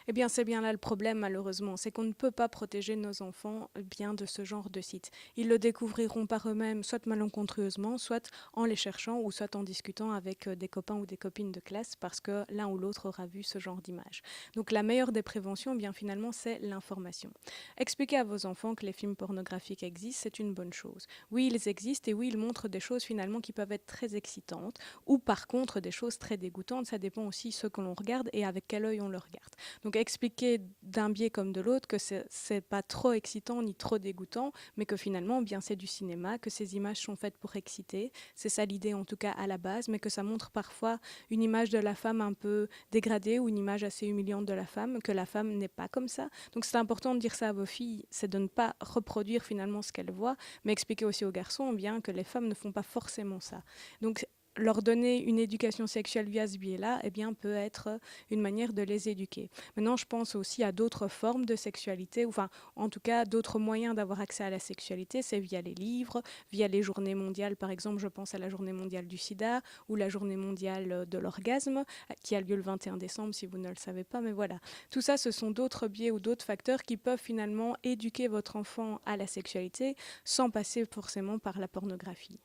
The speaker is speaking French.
Eh bien, c'est bien là le problème, malheureusement, c'est qu'on ne peut pas protéger nos enfants bien de ce genre de site. Ils le découvriront par eux-mêmes, soit malencontreusement, soit en les cherchant, ou soit en discutant avec des copains ou des copines de classe, parce que l'un ou l'autre aura vu ce genre d'image. Donc, la meilleure des préventions, eh bien finalement, c'est l'information. Expliquer à vos enfants que les films pornographiques existent, c'est une bonne chose. Oui, ils existent et oui, ils montrent des choses finalement qui peuvent être très excitantes, ou par contre des choses très dégoûtantes. Ça dépend aussi ce que l'on regarde et avec quel œil on le regarde. Donc expliquer d'un biais comme de l'autre que c'est pas trop excitant ni trop dégoûtant, mais que finalement, bien c'est du cinéma, que ces images sont faites pour exciter. C'est ça l'idée en tout cas à la base, mais que ça montre parfois une image de la femme un peu dégradée ou une image assez humiliante de la femme, que la femme n'est pas comme ça. Donc c'est important de dire ça à vos filles, c'est de ne pas reproduire finalement ce qu'elles voient, mais expliquer aussi aux garçons bien que les femmes ne font pas forcément ça. Donc leur donner une éducation sexuelle via ce biais-là, eh bien, peut être une manière de les éduquer. Maintenant, je pense aussi à d'autres formes de sexualité, enfin, en tout cas, d'autres moyens d'avoir accès à la sexualité, c'est via les livres, via les journées mondiales, par exemple, je pense à la journée mondiale du sida ou la journée mondiale de l'orgasme, qui a lieu le 21 décembre, si vous ne le savez pas, mais voilà. Tout ça, ce sont d'autres biais ou d'autres facteurs qui peuvent finalement éduquer votre enfant à la sexualité sans passer forcément par la pornographie.